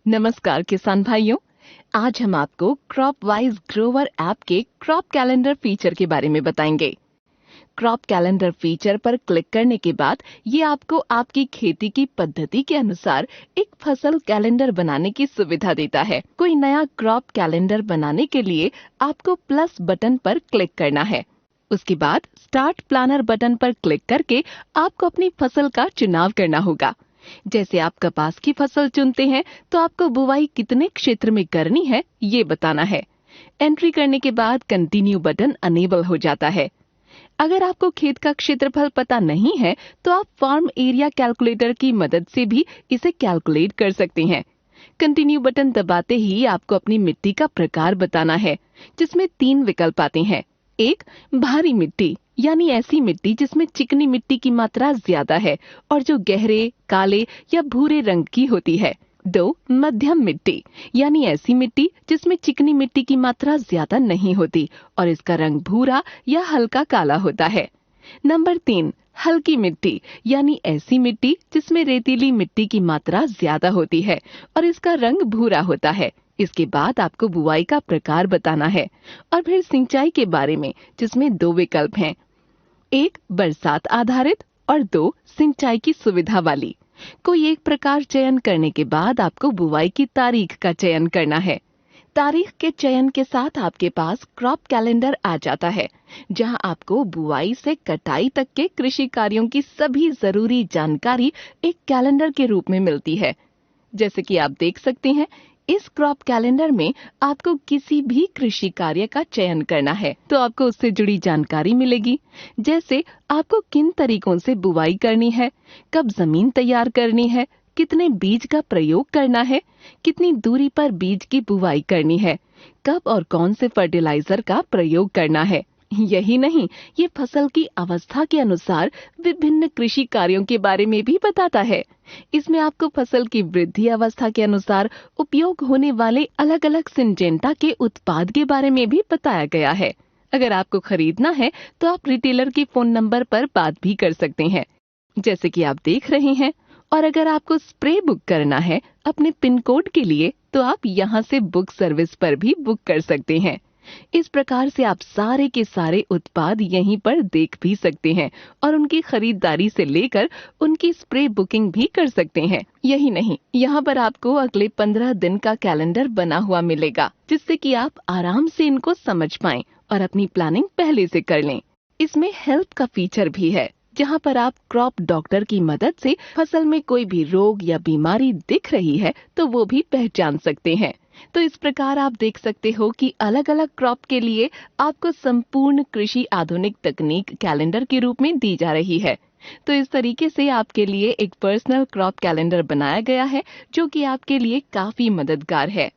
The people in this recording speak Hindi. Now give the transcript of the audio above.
नमस्कार किसान भाइयों। आज हम आपको क्रॉप वाइज ग्रोवर ऐप के क्रॉप कैलेंडर फीचर के बारे में बताएंगे। क्रॉप कैलेंडर फीचर पर क्लिक करने के बाद ये आपको आपकी खेती की पद्धति के अनुसार एक फसल कैलेंडर बनाने की सुविधा देता है। कोई नया क्रॉप कैलेंडर बनाने के लिए आपको प्लस बटन पर क्लिक करना है। उसके बाद स्टार्ट प्लानर बटन पर क्लिक करके आपको अपनी फसल का चुनाव करना होगा। जैसे आप कपास की फसल चुनते हैं तो आपको बुवाई कितने क्षेत्र में करनी है ये बताना है। एंट्री करने के बाद कंटिन्यू बटन अनेबल हो जाता है। अगर आपको खेत का क्षेत्रफल पता नहीं है तो आप फार्म एरिया कैलकुलेटर की मदद से भी इसे कैलकुलेट कर सकते हैं। कंटिन्यू बटन दबाते ही आपको अपनी मिट्टी का प्रकार बताना है, जिसमें 3 विकल्प आते हैं। एक, भारी मिट्टी यानी ऐसी मिट्टी जिसमें चिकनी मिट्टी की मात्रा ज्यादा है और जो गहरे काले या भूरे रंग की होती है। 2, मध्यम मिट्टी यानी ऐसी मिट्टी जिसमें चिकनी मिट्टी की मात्रा ज्यादा नहीं होती और इसका रंग भूरा या हल्का काला होता है। नंबर 3, हल्की मिट्टी यानी ऐसी मिट्टी जिसमें रेतीली मिट्टी की मात्रा ज्यादा होती है और इसका रंग भूरा होता है। इसके बाद आपको बुआई का प्रकार बताना है और फिर सिंचाई के बारे में, जिसमें 2 विकल्प हैं। एक, बरसात आधारित और 2, सिंचाई की सुविधा वाली। कोई एक प्रकार चयन करने के बाद आपको बुवाई की तारीख का चयन करना है। तारीख के चयन के साथ आपके पास क्रॉप कैलेंडर आ जाता है, जहां आपको बुआई से कटाई तक के कृषि कार्यों की सभी जरूरी जानकारी एक कैलेंडर के रूप में मिलती है। जैसे कि आप देख सकते हैं, इस क्रॉप कैलेंडर में आपको किसी भी कृषि कार्य का चयन करना है तो आपको उससे जुड़ी जानकारी मिलेगी। जैसे आपको किन तरीकों से बुवाई करनी है, कब जमीन तैयार करनी है, कितने बीज का प्रयोग करना है, कितनी दूरी पर बीज की बुवाई करनी है, कब और कौन से फर्टिलाइजर का प्रयोग करना है। यही नहीं, ये फसल की अवस्था के अनुसार विभिन्न कृषि कार्यों के बारे में भी बताता है। इसमें आपको फसल की वृद्धि अवस्था के अनुसार उपयोग होने वाले अलग अलग सिंजेंटा के उत्पाद के बारे में भी बताया गया है। अगर आपको खरीदना है तो आप रिटेलर के फोन नंबर पर बात भी कर सकते हैं, जैसे कि आप देख रहे हैं। और अगर आपको स्प्रे बुक करना है अपने पिन कोड के लिए तो आप यहाँ से बुक सर्विस पर भी बुक कर सकते हैं। इस प्रकार से आप सारे के सारे उत्पाद यहीं पर देख भी सकते हैं और उनकी खरीदारी से लेकर उनकी स्प्रे बुकिंग भी कर सकते हैं। यही नहीं, यहाँ पर आपको अगले 15 दिन का कैलेंडर बना हुआ मिलेगा, जिससे कि आप आराम से इनको समझ पाएं और अपनी प्लानिंग पहले से कर लें। इसमें हेल्प का फीचर भी है, जहाँ पर आप क्रॉप डॉक्टर की मदद से फसल में कोई भी रोग या बीमारी दिख रही है तो वो भी पहचान सकते हैं। तो इस प्रकार आप देख सकते हो कि अलग अलग क्रॉप के लिए आपको संपूर्ण कृषि आधुनिक तकनीक कैलेंडर के रूप में दी जा रही है। तो इस तरीके से आपके लिए एक पर्सनल क्रॉप कैलेंडर बनाया गया है, जो कि आपके लिए काफी मददगार है।